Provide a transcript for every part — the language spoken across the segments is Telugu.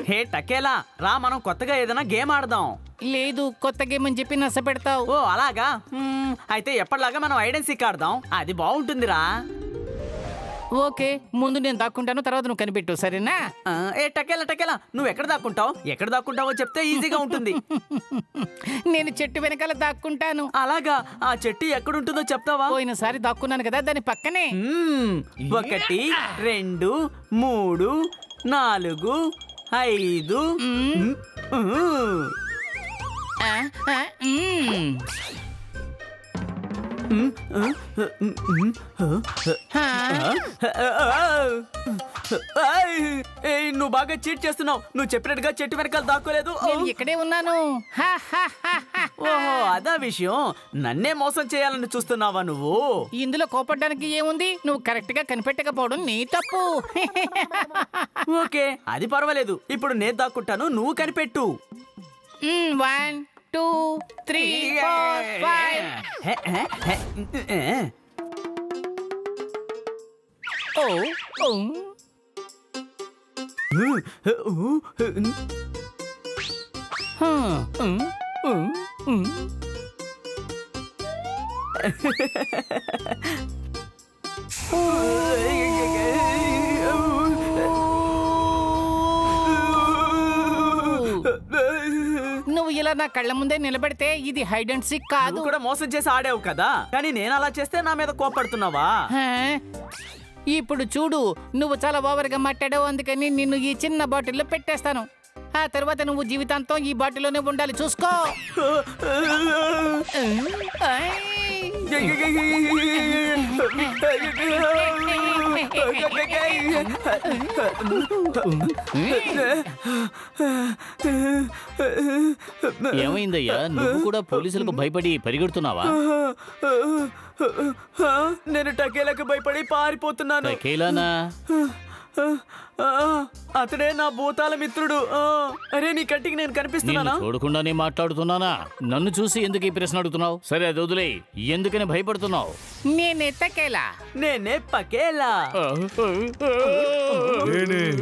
హే టకేలా రా, మనం కొత్తగా ఏదైనా గేమ్ ఆడదాం. లేదు, కొత్త గేమ్ అని చెప్పి నచ్చ పెడతావు. ఓ అలాగా, అయితే ఎప్పటిలాగా మనం హైడ్ అండ్ సీక్ ఆడదాం. అది బాగుంటుందిరా. ఓకే, ముందు నేను దాక్కుంటాను, తర్వాత నువ్వు కనిపెట్టు, సరేనా? ఏ టకేలా నువ్వు ఎక్కడ దాక్కుంటావో చెప్తే ఈజీగా ఉంటుంది. నేను చెట్టు వెనకాల దాక్కుంటాను. అలాగా, ఆ చెట్టు ఎక్కడుంటుందో చెప్తావా? పోయినసారి దాక్కున్నాను కదా, దాని పక్కనే. 1 2 3 4 5. నువ్వు బాగా చీట్ చేస్తున్నావు. నువ్వు చెప్పినట్టుగా చెట్టు వెనకాల దాక్కోలేదు. ఇక్కడే ఉన్నాను. ఓహో, అదా విషయం. నన్నే మోసం చేయాలని చూస్తున్నావా నువ్వు? ఇందులో కోపడ్డానికి ఏముంది? నువ్వు కరెక్ట్ గా కనిపెట్టకపోవడం నీ తప్పు. ఓకే, అది పర్వాలేదు. ఇప్పుడు నేను దాక్కుంటాను, నువ్వు కనిపెట్టు. 1 2 3 4 5. నువ్వు ఇలా నా కళ్ళ ముందే నిలబెడితే ఇది హైడ్ అండ్ సీక్ కాదు. కూడా మోసం చేసి ఆడావు కదా, కానీ నేను అలా చేస్తే నా మీద కోపడుతున్నావా? ఇప్పుడు చూడు, నువ్వు చాలా ఓవర్గా మాట్లాడావు, అందుకని నిన్ను ఈ చిన్న బాటిల్లో పెట్టేస్తాను. ఆ తర్వాత నువ్వు జీవితాంతం ఈ బాటిల్లోనే ఉండాలి, చూసుకో. ఏమైందయ్యా, నువ్వు కూడా పోలీసులకు భయపడి పరిగెడుతున్నావా? నేను టకేలాకి భయపడి పారిపోతున్నాను. టకేలానా? అతడే నా భూతాల మిత్రుడు. అరే, నీ కంటికి నేను కనిపిస్తున్నానా? చూడకుండానే మాట్లాడుతున్నానా? నన్ను చూసి ఎందుకు ఈ ప్రశ్న అడుగుతున్నావు? సరే, అది వదిలే. ఎందుకని భయపడుతున్నావు? నేనే టకేలా. నేనే పకేలా.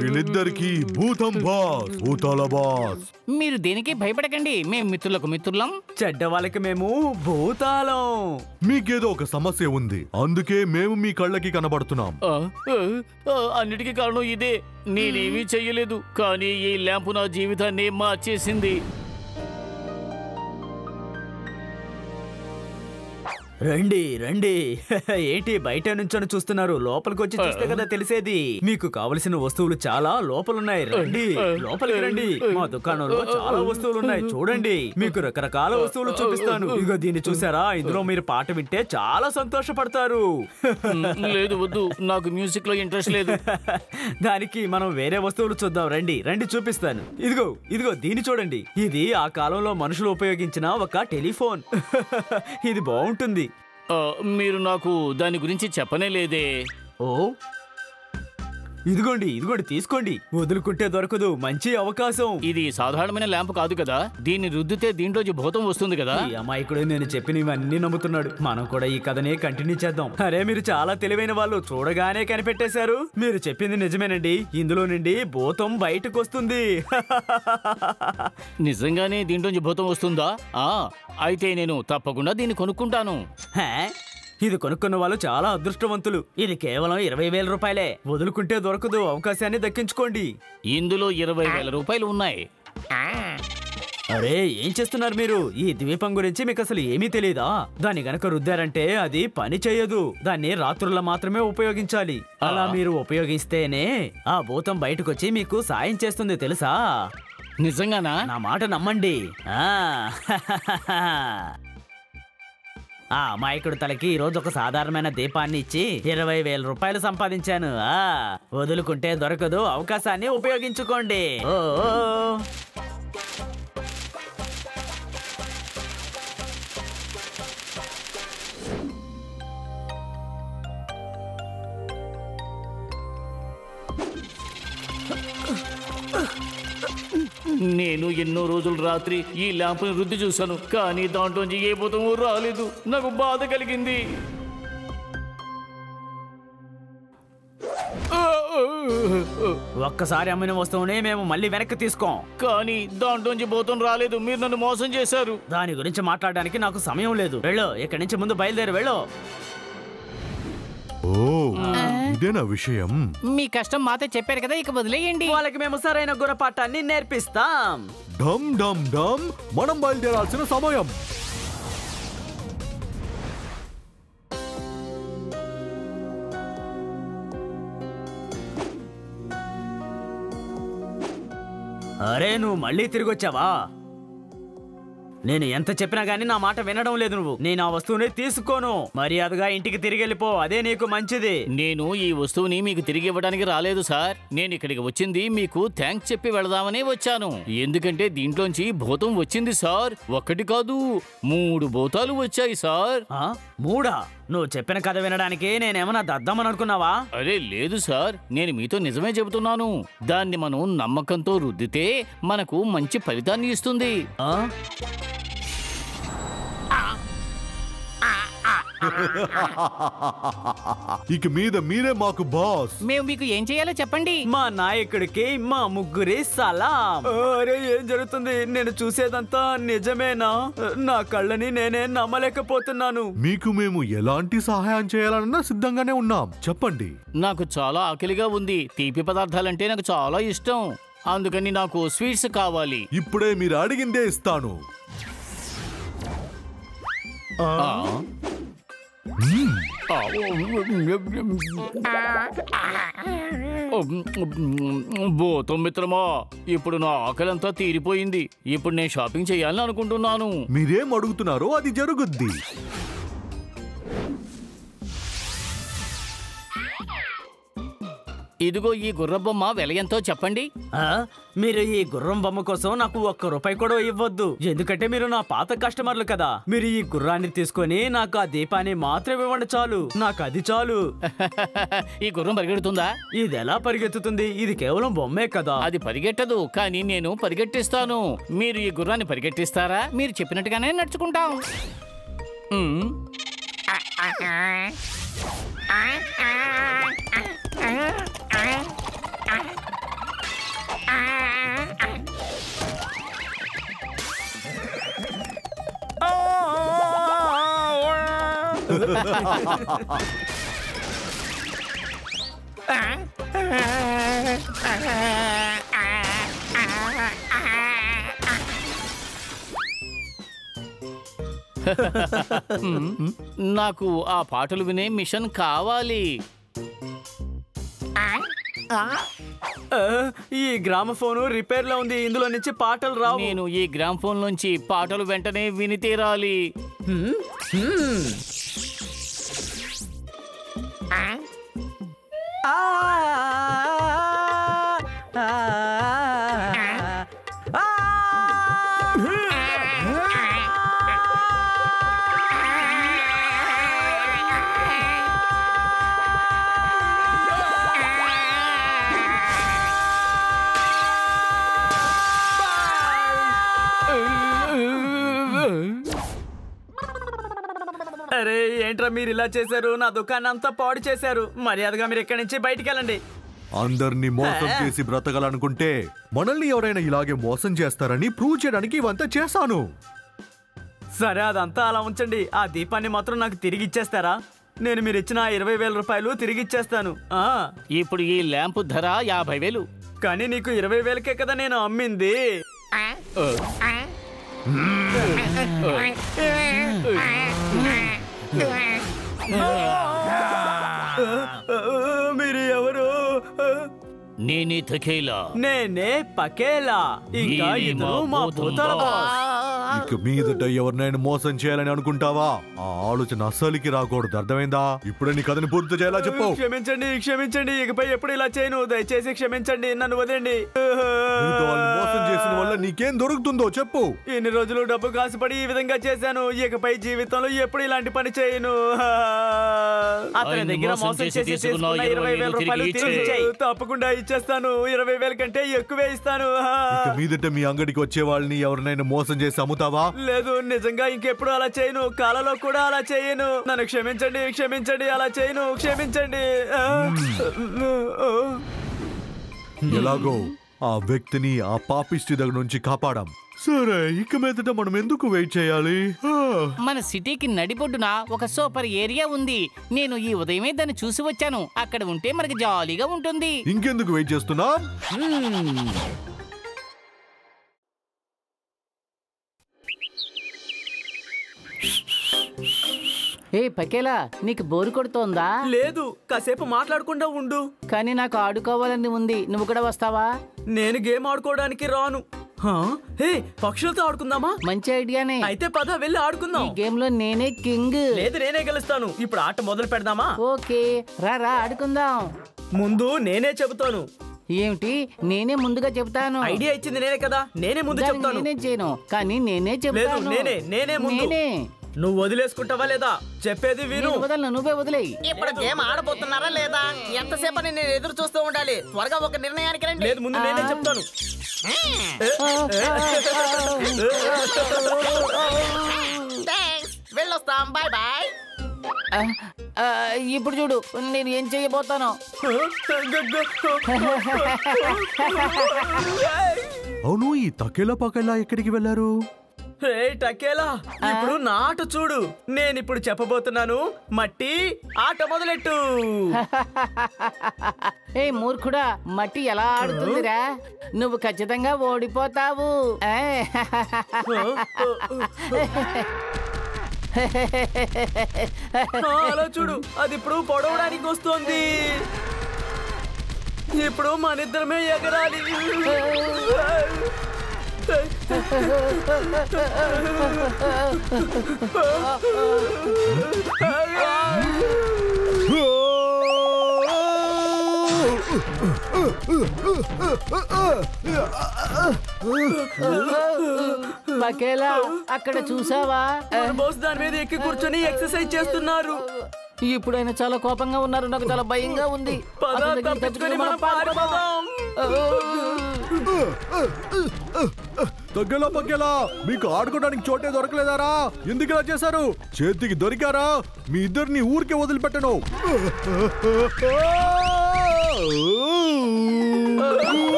వీళ్ళిద్దరికి భూతం బాస్, భూతాల బాస్. మీరు దేనికి భయపడకండి, మేము మిత్రులకు మిత్రులం. చెడ్డ వాళ్ళకి మేము భూతాలం. మీకేదో ఒక సమస్య ఉంది, అందుకే మేము మీ కళ్ళకి కనబడుతున్నాం. అన్నిటికీ కారణం ఇదే. నేనేమీ చెయ్యలేదు, కానీ ఈ ల్యాంపు నా జీవితాన్ని మార్చేసింది. రండి రండి. ఏంటి బయట నుంచొని చూస్తున్నారు? లోపలికి వచ్చి చూస్తే కదా తెలిసేది. మీకు కావలసిన వస్తువులు చాలా లోపలున్నాయి. రండి, లోపలికి రండి. మా దుకాణంలో చాలా వస్తువులు ఉన్నాయి, చూడండి. మీకు రకరకాల వస్తువులు చూపిస్తాను. ఇగో దీన్ని చూసారా? ఇందులో మీరు పాట వింటే చాలా సంతోషపడతారు. లేదు, వద్దు, నాకు మ్యూజిక్ లో ఇంట్రెస్ట్ లేదు. దానికి మనం వేరే వస్తువులు చూద్దాం. రండి రండి, చూపిస్తాను. ఇదిగో ఇదిగో దీన్ని చూడండి. ఇది ఆ కాలంలో మనుషులు ఉపయోగించిన ఒక టెలిఫోన్. ఇది బాగుంటుంది. మీరు నాకు దాని గురించి చెప్పనే లేదే. ఓ, ఇదిగోండి ఇదిగోండి, తీసుకోండి. వదులుకుంటే దొరకదు, మంచి అవకాశం. ఇది సాధారణమైన ల్యాంప్ కాదు కదా, దీన్ని రుద్దితే దీంట్లోంచి భూతం వస్తుంది కదా. ఈ అమాయకుడు నేను చెప్పినవన్నీ నమ్ముతున్నాడు. మనం కూడా ఈ కథనే కంటిన్యూ చేద్దాం. అరే, మీరు చాలా తెలివైన వాళ్ళు, చూడగానే కనిపెట్టేశారు. మీరు చెప్పింది నిజమేనండి, ఇందులో నుండి భూతం బయటకు వస్తుంది. నిజంగానే దీంట్లోంచి భూతం వస్తుందా? అయితే నేను తప్పకుండా దీన్ని కొనుక్కుంటాను. ఇది కొనుక్కున్న వాళ్ళు చాలా అదృష్టవంతులు. ఇది కేవలం 20,000 రూపాయలే. వదులుకుంటే దొరకదు, అవకాశాన్ని దక్కించుకోండి. ఇందులో 20,000 రూపాయలు ఉన్నాయి. అరే, ఏం చేస్తున్నారు మీరు? ఈ ద్వీపం గురించి మీకు అసలు ఏమీ తెలీదా? దాన్ని గనక రుద్దారంటే అది పని చేయదు. దాన్ని రాత్రుల్లో మాత్రమే ఉపయోగించాలి. అలా మీరు ఉపయోగిస్తేనే ఆ భూతం బయటకొచ్చి మీకు సాయం చేస్తుంది, తెలుసా? నిజంగానా? నా మాట నమ్మండి. ఆ అమాయకుడు తలకి ఈ రోజు ఒక సాధారణమైన దీపాన్ని ఇచ్చి 20,000 రూపాయలు సంపాదించాను. వదులుకుంటే దొరకదు, అవకాశాన్ని ఉపయోగించుకోండి. ఓ నేను ఎన్నో రోజులు రాత్రి ఈ ల్యాంపుని రుద్ది చూశాను, కానీ దాంట్లోంచి ఏ భూతము రాలేదు. నాకు బాధ కలిగింది. ఒక్కసారి అమ్మిన వస్తువుని మేము మళ్ళీ వెనక్కి తీసుకోం. కానీ దాంట్లోంచి భూతం రాలేదు, మీరు నన్ను మోసం చేశారు. దాని గురించి మాట్లాడడానికి నాకు సమయం లేదు. వెళ్ళు, ఇక్కడి నుంచి ముందు బయలుదేరి వెళ్ళు. ఓ, ఇదేనా విషయం? మీ కష్టం మాతో చెప్పారు కదా, ఇక వదిలేయండి. వాళ్ళకి మేము సరైన గుణపాఠాన్ని నేర్పిస్తాం. డమ్ డమ్ డమ్, మనం బయలుదేరాల్సిన సమయం. అరే, నువ్వు మళ్ళీ తిరిగి వచ్చావా? నేను ఎంత చెప్పినా గానీ నా మాట వినడం లేదు నువ్వు. నేను ఆ వస్తువుని తీసుకోను. మర్యాదగా ఇంటికి తిరిగి వెళ్ళిపో, అదే నీకు మంచిది. నేను ఈ వస్తువుని మీకు తిరిగి ఇవ్వడానికి రాలేదు సార్. నేను ఇక్కడికి వచ్చింది మీకు థ్యాంక్స్ చెప్పి వెళదామనే వచ్చాను. ఎందుకంటే దీంట్లోంచి భూతం వచ్చింది సార్. ఒకటి కాదు, 3 భూతాలు వచ్చాయి సార్. మూడా? నువ్వు చెప్పిన కథ వినడానికి నేనేమన్నా దద్దామని అనుకున్నావా? అరే లేదు సార్, నేను మీతో నిజమే చెబుతున్నాను. దాన్ని మనం నమ్మకంతో రుద్దితే మనకు మంచి ఫలితాన్ని ఇస్తుంది. ఇక మీద మీరే మాకు బాస్. మేము మీకు ఏం చేయాలో చెప్పండి. మా నాయకుడికి మా ముగ్గురి సలాం. అరే, ఏం జరుగుతుంది? నేను చూసేదంతా నిజమేనా? నా కళ్ళని నేనే నమ్మలేకపోతున్నాను. మీకు మేము ఎలాంటి సహాయం చేయాలన్నా సిద్ధంగానే ఉన్నాం, చెప్పండి. నాకు చాలా ఆకలిగా ఉంది. తీపి పదార్థాలంటే నాకు చాలా ఇష్టం. అందుకని నాకు స్వీట్స్ కావాలి. ఇప్పుడే మీరు అడిగిందే ఇస్తాను. భూతం మిత్రమా, ఇప్పుడు నా ఆకలంతా తీరిపోయింది. ఇప్పుడు నేను షాపింగ్ చేయాలని అనుకుంటున్నాను. మీరేం అడుగుతున్నారో అది జరుగుద్ది. ఇదిగో ఈ గుర్ర బొమ్మ వెల ఎంతో చెప్పండి. మీరు ఈ గుర్రం బొమ్మ కోసం నాకు 1 రూపాయి కూడా ఇవ్వద్దు, ఎందుకంటే మీరు నా పాత కస్టమర్లు కదా. మీరు ఈ గుర్రాన్ని తీసుకొని నాకు ఆ దీపాన్ని మాత్రం ఇవ్వండి చాలు. నాకు అది చాలు. ఈ గుర్రం పరిగెడుతుందా? ఇది ఎలా పరిగెత్తుతుంది? ఇది కేవలం బొమ్మే కదా. అది పరిగెట్టదు, కానీ నేను పరిగెట్టిస్తాను. మీరు ఈ గుర్రాన్ని పరిగెట్టిస్తారా? మీరు చెప్పినట్టుగానే నడుచుకుంటాం. నాకు ఆ పాటలు వినే మిషన్ కావాలి. ఈ గ్రామఫోన్ రిపేర్ లో ఉంది, ఇందులో నుంచి పాటలు రావు. నేను ఈ గ్రామ్ ఫోన్ నుంచి పాటలు వెంటనే విని తీరాలి. అరే, ఏంట్రా మీరు ఇలా చేశారు? నా దుకాణం అంతా పాడు చేశారు. మర్యాదగా మీరు ఇక్కడి నుంచి బయటికి వెళ్ళండి. అందరినీ మోసం చేసి బ్రతకాలనుకుంటే మనల్ని ఎవరైనా ఇలాగే మోసం చేస్తారని ప్రూవ్ చేయడానికి ఇవంతా చేశాను. సరే, అదంతా అలా ఉంచండి. ఆ దీపాన్ని మాత్రం నాకు తిరిగి ఇచ్చేస్తారా? నేను మీరు ఇచ్చిన 20,000 రూపాయలు తిరిగి ఇచ్చేస్తాను. ఇప్పుడు ఈ ల్యాంప్ ధర 50,000. కానీ నీకు 20,000కే కదా నేను అమ్మింది. మీరు ఎవరు? నేనే తకేలా. నేనే పకేలా. ఇంకా ఇద్దరు మా భూతాల బాస్. ఇక మీదట ఎవరినైనా మోసం చేయాలని అనుకుంటావా? ఆ ఆలోచన అస్సలికి రాకూడదు, అర్థమైందా? ఇప్పుడే నీ కథని పూర్తి చేయాలా చెప్పు. క్షమించండి, క్షమించండి. ఇకపై ఎప్పుడు ఇలా చేయను. దయచేసి క్షమించండి, నన్ను వదిలేండి. మోసం చేసిన వల్ల నీకేం దొరుకుతుందో చెప్పు. ఇన్ని రోజులు డబ్బు కాసుపడి ఈ విధంగా చేశాను. ఇకపై జీవితంలో ఎప్పుడు ఇలాంటి పని చేయను. అతని దగ్గర మోసం చేసి తీసుకున్న 20,000 రూపాయలు తిరిగి తప్పకుండా ఇచ్చేస్తాను. 20,000 కంటే ఎక్కువే ఇస్తాను. ఇక మీదట మీ అంగడికి వచ్చే వాళ్ళని ఎవరినైనా మోసం చేసి అమ్ముతావా? లేదు, నిజంగా ఇంకెప్పుడు అలా చేయను. కాలలో కూడా అలా చేయను. నన్ను క్షమించండి, క్షమించండి. అలా చేయను, క్షమించండి. ఎలాగో ఆ వ్యక్తిని ఆ పాపిష్టి దగ్గర నుంచి కాపాడాం. సరే, ఇక మీదట మనం ఎందుకు వెయిట్ చేయాలి? మన సిటీకి నడిబొడ్డున ఒక సూపర్ ఏరియా ఉంది. నేను ఈ ఉదయమే దాన్ని చూసి వచ్చాను. అక్కడ ఉంటే మనకి జాలీగా ఉంటుంది. ఇంకెందుకు వెయిట్ చేస్తున్నాం? ఏ పకేలా, నీకు బోరు కొడుతోందా? లేదు, కాసేపు మాట్లాడకుండా ఉండు. కానీ నాకు ఆడుకోవాలని ఉంది. నువ్వు కూడా వస్తావా? నేను గేమ్ ఆడుకోవడానికి రాను. హే, పక్షులతో ఆడుకుందామా? మంచి ఐడియానే. అయితే పద వెళ్ళి ఆడుకుందాం. ఈ గేమ్ లో నేనే కింగ్. లేదు, నేనే గెలుస్తాను. ఇప్పుడు ఆట మొదలు పెడదామా? ఓకే, రా ఆడుకుందాం. ముందు నేనే చెబుతాను. ఏమిటి? నేనే ముందుగా చెప్తాను. ఐడియా ఇచ్చింది నేనే కదా, నేనే ముందు దాన్ని చెప్తాను. నేనే చేయను, కానీ నేనే లేదు, చెప్తాను. నేనే ముందు. నేనే. నువ్వు వదిలేసుకుంటావా లేదా? చెప్పేది విను. నేను వదలను, నువ్వే వదిలేయి. ఇప్పుడు గేమ్ ఆడబోతున్నారా లేదా? ఎంతసేపు నేను ఎదురు చూస్తూ ఉండాలి? త్వరగా ఒక నిర్ణయానికి రండి. లేదు, ముందు నేనే చెప్తాను. థాంక్స్, వెళ్ళొస్తాం. Bye bye. ఇప్పుడు చూడు నేను ఏం చేయబోతాను. అవును, ఈ తకేలా పకేలా ఎక్కడికి వెళ్ళారు? హే టకేలా, ఇప్పుడు నా ఆట చూడు. నేనిప్పుడు చెప్పబోతున్నాను. మట్టి ఆట మొదలెట్టు. ఏ మూర్ఖుడా, మట్టి ఎలా ఆడుతుందిరా? నువ్వు ఖచ్చితంగా ఓడిపోతావు. అలా చూడు, అది ఇప్పుడు పొడవడానికి వస్తుంది. ఇప్పుడు మనిద్దరమే ఎగరాలి. పకేలా, అక్కడ చూసావా? బాస్ దాని మీద ఎక్కి కూర్చొని ఎక్సర్సైజ్ చేస్తున్నారు. ఇప్పుడు ఆయన చాలా కోపంగా ఉన్నారు. నాకు చాలా భయంగా ఉంది. పద, తప్పించుకొని మనం పారిపోదాం. తగ్గేలా పగ్గేలా, మీకు ఆడుకోవడానికి చోటే దొరకలేదారా? ఎందుకు ఇలా చేశారు? చేతికి దొరికారా? మీ ఇద్దరిని ఊరికే వదిలిపెట్టను.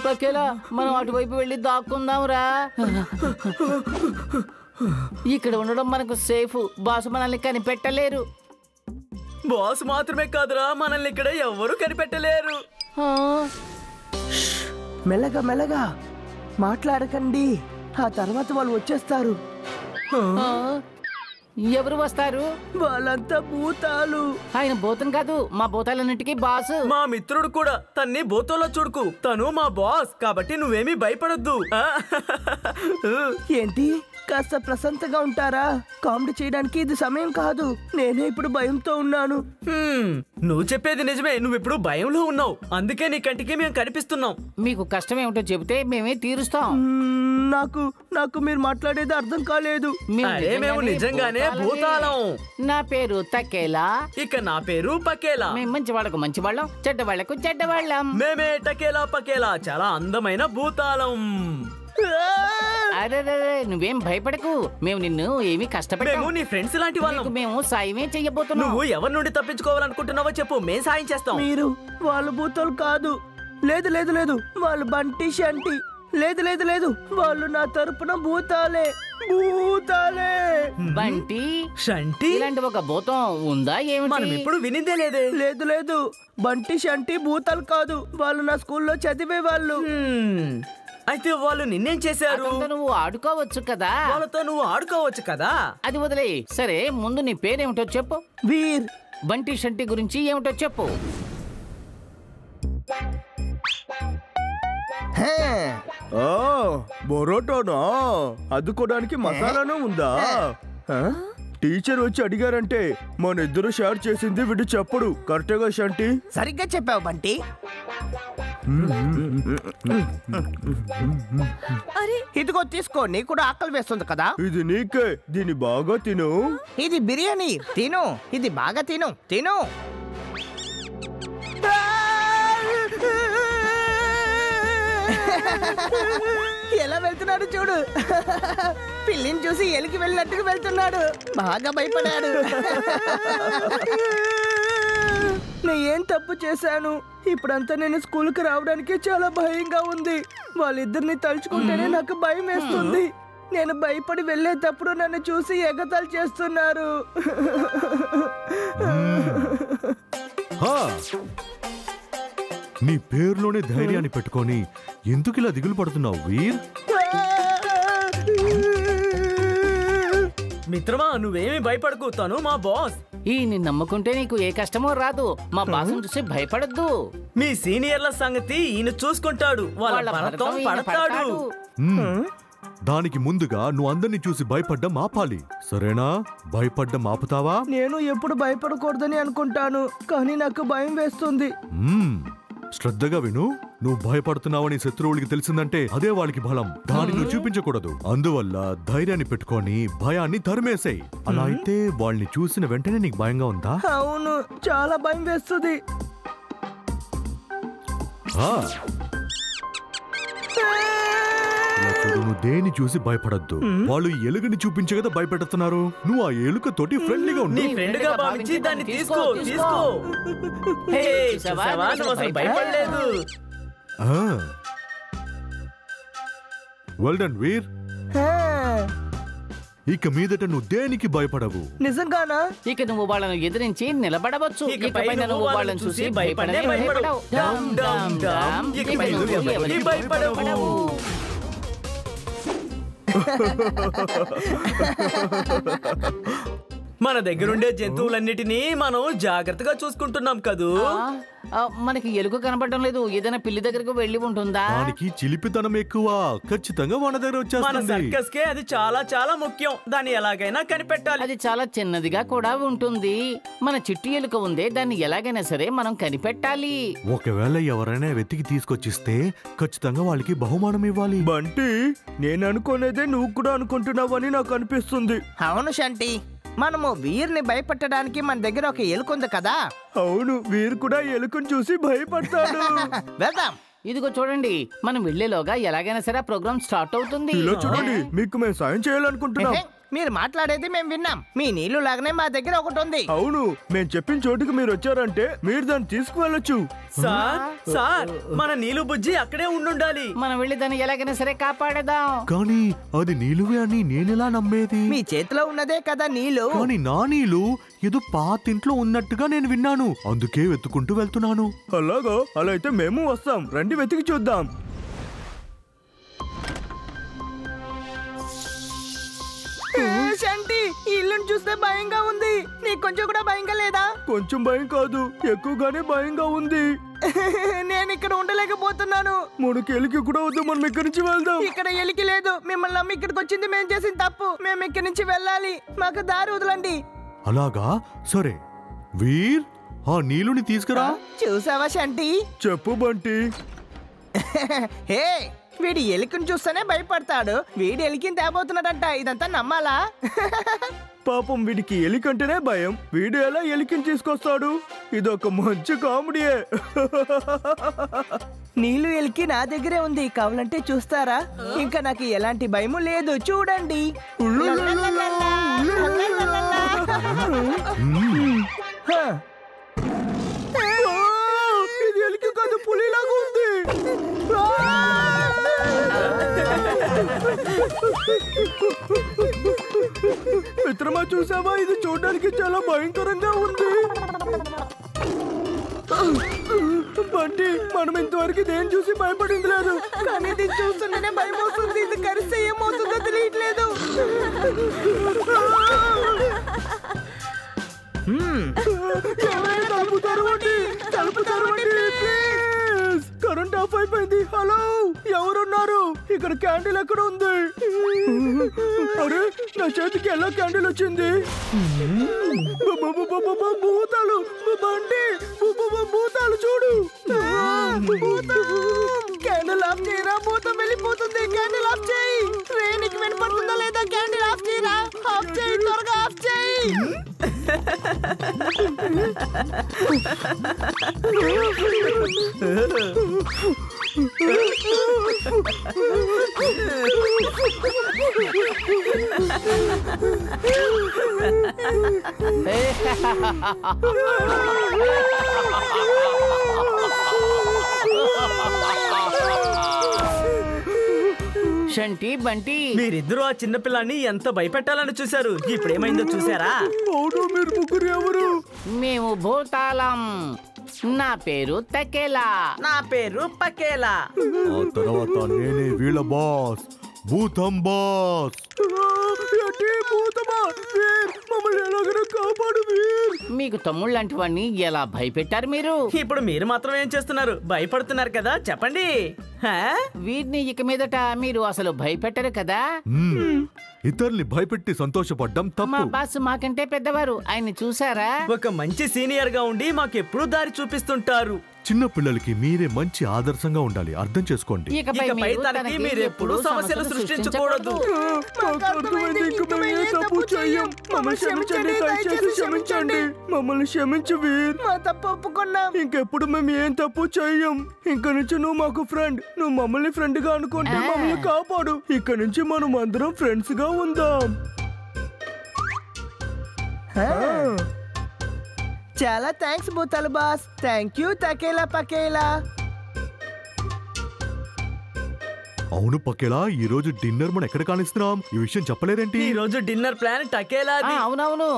పకేలా, మనం అటువైపు వెళ్ళి దాక్కుందాంరా. ఇక్కడ ఉండడం మనకు సేఫ్. బాసు మనల్ని కనిపెట్టలేరు. బాస్ మాత్రమే కాదురా, మనల్ని ఇక్కడ ఎవ్వరూ కనిపెట్టలేరు. మెల్లగా మెల్లగా మాట్లాడకండి. ఆ తర్వాత వాళ్ళు వచ్చేస్తారు. ఎవరు వస్తారు? వాళ్ళంతా భూతాలు. ఆయన భూతం కాదు, మా భూతాలన్నిటికీ బాసు. మా మిత్రుడు కూడా. తన్ని భూతంలో చూడుకు. తను మా బాస్ కాబట్టి నువ్వేమీ భయపడొద్దు. ఏంటి? కాస్త ప్రశాంతంగా ఉంటారా? కామెడీ చేయడానికి ఇది సమయం కాదు. నేనే ఇప్పుడు భయంతో ఉన్నాను. నువ్వు చెప్పేది నిజమే. నువ్వు ఇప్పుడు భయంలో ఉన్నావు. అందుకే నీ కంటికి మేము కనిపిస్తున్నాం. మీకు కష్టం ఏమిటో చెబితే మేమే తీరుస్తాం. నాకు మీరు మాట్లాడేది అర్థం కాలేదు. మేము నిజంగానే భూతాలం. నా పేరు తకేలా. ఇక నా పేరు పకేలా. మేము మంచి వాళ్ళకు మంచి వాళ్ళం, చెడ్డ వాళ్లకు చెడ్డవాళ్ళం. మేమే టకేలా పకేలా, చాలా అందమైన భూతాలం. అరే, నువ్వేం భయపడకు. మేము నిన్ను ఏమీ కష్టపడము. మేము నీ ఫ్రెండ్స్ లాంటి వాళ్ళం. మేము సాయమే చెయ్యబోతున్నాం. నువ్వు ఎవరి నుండి తప్పించుకోవాలనుకుంటున్నావో చెప్పు, మేం సాయం చేస్తాం. మీరు వాళ్ళు భూతాలు కాదు. లేదు లేదు లేదు, వాళ్ళు బంటి షంటి. లేదు లేదు లేదు, వాళ్ళు నా తరపున భూతాలే. భూతాలే. బంటి షంటి ఇలాంటి ఒక భూతం ఉందా? మనం ఏమిటి? ఇప్పుడు వినిందే లేదే. లేదు లేదు, బంటి షంటి భూతాలు కాదు. వాళ్ళు నా స్కూల్లో చదివే వాళ్ళు. అయితే వాళ్ళు నిన్నేం చేశారు? అతనితో నువ్వు ఆడుకోవచ్చు కదా. వాళ్ళతో నువ్వు ఆడుకోవచ్చు కదా. అది వదిలే. సరే, ముందు నీ పేరేమిటో చెప్పు. వీర్. బంటి షంటి గురించి ఏమిటో చెప్పు. బొరోటోనా? అద్దుకోవడానికి మసాలాను ఉందా? టీచర్ వచ్చి అడిగారంటే మన ఇద్దరు షేర్ చేసింది వీడు చెప్పడు. కరెక్ట్గా షంటి? సరిగ్గా చెప్పావు బంటి. ఇదిగో తీసుకో, నీకు కూడా ఆకలి వేస్తుంది కదా. ఇది నీకే. దీన్ని బాగా తిను. ఇది బిర్యానీ. తిను, ఇది బాగా తిను. తిను. ఎలా వెళ్తున్నాడు చూడు. పిల్లిని చూసి ఎలికి వెళ్ళినట్టుగా వెళ్తున్నాడు. బాగా భయపడాడు. నేను ఏం తప్పు చేశాను? ఇప్పుడంతా నేను స్కూల్కి రావడానికి చాలా భయంగా ఉంది. వాళ్ళిద్దరిని తలుచుకుంటేనే నాకు భయం వేస్తుంది. నేను భయపడి వెళ్ళేటప్పుడు నన్ను చూసి ఎగతాళి చేస్తున్నారు. నీ పేరులోనే ధైర్యాన్ని పెట్టుకొని ఎందుకు ఇలా దిగులు పడుతున్నావు వీర్? మిత్రమా, నువ్వేమి భయపడకు, తను మా బాస్. ఈ నిన్ను నమ్ముకుంటే నీకు ఏ కష్టమో రాదు. మా బాసును చూసి భయపడద్దు. మీ సీనియర్ల సంగతి ఈయన చూసుకుంటాడు. వాళ్ళ భరతం పడతాడు. దానికి ముందుగా నువ్వు అందరినీ చూసి భయపడ్డం ఆపాలి, సరేనా? భయపడ్డం ఆపుతావా? నేను ఎప్పుడు భయపడకూడదని అనుకుంటాను, కానీ నాకు భయం వేస్తుంది. శ్రద్ధగా విను. నువ్వు భయపడుతున్నావని శత్రువులకి తెలిసిందంటే అదే వాళ్ళకి బలం. దాన్ని నువ్వు చూపించకూడదు. అందువల్ల ధైర్యాన్ని పెట్టుకొని భయాన్ని తరిమేసాయి. అలా అయితే వాళ్ళని చూసిన వెంటనే నీకు భయంగా ఉందా? అవును, చాలా భయం వేస్తుంది. నువ్వు దేని చూసి భయపడద్దు. వాళ్ళు ఎలుకని చూపించే కదా భయపెడుతున్నారు. నువ్వు ఆ ఎలుక తోటి ఫ్రెండ్లీగా ఉండు. నీ ఫ్రెండ్ గా భావించి దాన్ని తీసుకో. హే, చూసావా? నువ్వు అసలు భయపడలేదు. వెల్ డన్ వీర్. ఇక మీదట నువ్వు దేనికి భయపడవు. నిజంగానా? ఇక నువ్వు వాళ్ళను ఎదిరించి నిలబడవచ్చు. ఇక పైన నువ్వు వాళ్ళని చూసి భయపడవు. Dam dam dam. ఇక పైన నువ్వు ఎవరికీ భయపడవు. మన దగ్గరుండే జంతువులన్నిటినీ మనం జాగ్రత్తగా చూసుకుంటున్నాం కదూ. మనకి ఎలుక కనపడడం లేదు. ఏదైనా పిల్లి దగ్గరకు వెళ్ళి ఉంటుందా? దానికి చిలిపితనం ఎక్కువ. ఖచ్చితంగా మన దగ్గర మన వచ్చేస్తుంది. సర్కస్ కే అది చాలా చాలా ముఖ్యం. దాన్ని ఎలాగైనా కనిపెట్టాలి. అది చాలా చిన్నదిగా కూడా ఉంటుంది. మన చిట్టి ఎలుక ఉందే, దాన్ని ఎలాగైనా సరే మనం కనిపెట్టాలి. ఒకవేళ ఎవరైనా వెతికి తీసుకొచ్చిస్తే ఖచ్చితంగా వాళ్ళకి బహుమానం ఇవ్వాలి. బంటి, నేను అనుకునేదే నువ్వు కూడా అనుకుంటున్నావని నాకు అనిపిస్తుంది. అవును శంటి, మనము వీరిని భయపెట్టడానికి మన దగ్గర ఒక ఎలుకుంది కదా. అవును, వీరు కూడా ఎలుకను చూసి భయపడతాడు. వెళ్దాం. ఇదిగో చూడండి, మనం వెళ్లేలోగా ఎలాగైనా సరే ప్రోగ్రామ్ స్టార్ట్ అవుతుంది. ఇలా చూడండి, మీకు మేము సాయం చేయాలనుకుంటున్నాం. మీరు మాట్లాడేది మేము విన్నాం. మీ నీళ్లు లాగానే మా దగ్గర ఒకటి ఉంది. అవును, మేము చెప్పిన చోటుకి మీరు వచ్చారంటే మీరు దాన్ని తీసుకువెళ్ళొచ్చు. సార్, మన నీలు బుజ్జి అక్కడే ఉండుండాలి. మనం వెళ్ళి దాన్ని ఎలాగైనా సరే కాపాడదాం. కానీ అది నీలువే అని నేనెలా నమ్మేది? మీ చేతిలో ఉన్నదే కదా నీళ్లు. కానీ నా నీలు ఏదో పాతింట్లో ఉన్నట్టుగా నేను విన్నాను. అందుకే వెతుకుంటూ వెళ్తున్నాను. అలాగా? అలా అయితే మేము వస్తాం. రండి, వెతికి చూద్దాం. శంటి, ఈ ఇల్లుని చూస్తే భయంగా ఉంది. నీకు కొంచెం కూడా భయంగా లేదా? కొంచెం భయం కాదు, ఎక్కువగానే భయంగా ఉంది. నేను ఇక్కడ ఉండలేకపోతున్నాను. మనకి ఎలికి కూడా వద్దు, మనం ఇక్కడి నుంచి వెళ్దాం. ఇక్కడ ఎలికి లేదు. మిమ్మల్ని నమ్మి ఇక్కడికి వచ్చింది మేము చేసిన తప్పు. మేము ఇక్కడి నుంచి వెళ్ళాలి. మాకు దారి వదలండి. అలాగా? సరే వీర్, ఆ నీలుని తీసుకురా. చూసావా శంటి? చెప్పు బంటి. హే, వీడి ఎలికని చూస్తేనే భయపడతాడు. వీడి ఎలికిని తేబోతున్నాడంట. ఇదంతా నమ్మాలా? పాపం, వీడికి ఎలికంటేనే భయం. వీడు ఎలా ఎలికని తీసుకొస్తాడు? ఇదొక మంచి కామెడీయే. నీళ్ళు ఎలికి నా దగ్గరే ఉంది. కావాలంటే చూస్తారా? ఇంకా నాకు ఎలాంటి భయము లేదు. చూడండి. ఇది ఎలికి కాదు, పులిలాగా ఉంది. మిత్రమా, చూసావా? ఇది చూడడానికి చాలా భయంకరంగా ఉంది. బంటి, మనం ఇంతవరకు దేని చూసి భయపడింది లేదు, కానీ ఇది చూస్తుంటేనే భయం వస్తుంది. ఇది కరిస్తే ఏమవుతుందో తెలియట్లేదు. తలుపు తెరవండి, తలుపు తెరవండి ప్లీజ్. కరెంట్ ఆఫ్ అయిపోయింది. హలో, ఎవరున్నారు? ఇక్కడ క్యాండిల్ ఎక్కడ ఉంది? అరే, నా చేతికి ఎలా క్యాండిల్ వచ్చింది? భూతాలు బండి, భూతాలు చూడు. క్యాండిల్ ఆఫ్ చేయరా, భూతం వెళ్ళిపోతుంది. క్యాండిల్ ఆఫ్ చేయి. నీకు వినపడుతుందా లేదా? క్యాండిల్ ఆఫ్ చేయరా. ఆఫ్ చేయి, త్వరగా ఆఫ్ చేయి. షంటి బంటి మీరిద్దరూ ఆ చిన్న పిల్లాన్ని ఎంత భయపెట్టాలని చూశారు. ఇప్పుడేమైందో చూసారా? అవును, మీరు ముగ్గురు ఎవరు? మేము భూతాళం. నా పేరు తకేలా. నా పేరు పకేలా. ఆ తర్వాత నేనే వీళ్ళ బాస్, భూతం బాస్. ఏంటి భూతమా? వీర్, మమ్మల్ని ఎలాగైనా కాపాడు వీర్. మీకు తమ్ముళ్ళు లాంటి వాడిని ఎలా భయపెట్టారు మీరు? ఇప్పుడు మీరు మాత్రం ఏం చేస్తున్నారు? భయపడుతున్నారు కదా, చెప్పండి. హా? వీడిని ఇక మీదట మీరు అసలు భయపెట్టరు కదా? ఇతరుల్ని భయపెట్టి సంతోషపడ్డం మా తప్పు. బాస్ మాకంటే పెద్దవారు, ఆయన్ని చూసారా? ఒక మంచి సీనియర్ గా ఉండి మాకెప్పుడు దారి చూపిస్తుంటారు. చిన్న పిల్లలకి మీరే మంచి ఆదర్శంగా ఉండాలి, అర్థం చేసుకోండి. ఇకపై తనకి మీరెప్పుడు సమస్యలు సృష్టించకూడదు. మాకు అర్థమైంది, ఇంక మేము ఏ తప్పు చెయ్యం. మమ్మల్ని క్షమించండి, దయచేసి క్షమించండి. మమ్మల్ని క్షమించు వీర్. మా తప్పు ఒప్పుకున్నాం. ఇంకెప్పుడు మేము ఏం తప్పు చెయ్యం. ఇంక నుంచి నువ్వు మాకు ఫ్రెండ్. నువ్వు మమ్మల్ని ఫ్రెండ్ గా అనుకుంటే మమ్మల్ని కాపాడు. ఇక నుంచి మనం అందరం ఫ్రెండ్స్ గా ఉందాం. చాలా థ్యాంక్స్ భూతాల బాస్. థ్యాంక్ యూ తకేలా పకేలా. అవును పక్కేలా, ఈ రోజు డిన్నర్ మనం ఎక్కడ కానిస్తున్నాం? ఈ విషయం చెప్పలేదేంటి? ఈ రోజు డిన్నర్ ప్లాన్ టకేలా. అవునవును.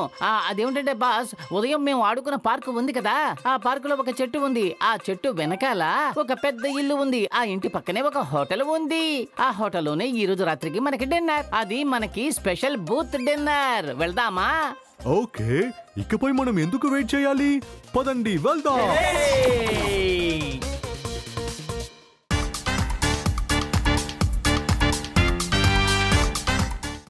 అదేమిటంటే బాస్, ఉదయం మేము ఆడుకున్న పార్కు ఉంది కదా, ఆ పార్కులో ఒక చెట్టు ఉంది. ఆ చెట్టు వెనకాల ఒక పెద్ద ఇల్లు ఉంది. ఆ ఇంటి పక్కనే ఒక హోటల్ ఉంది. ఆ హోటల్లోనే ఈ రోజు రాత్రికి మనకి డిన్నర్. అది మనకి స్పెషల్ బూత్ డిన్నర్. వెళ్దామా? ఓకే, ఇకపై మనం ఎందుకు వెయిట్ చేయాలి? పదండి వెళ్దాం.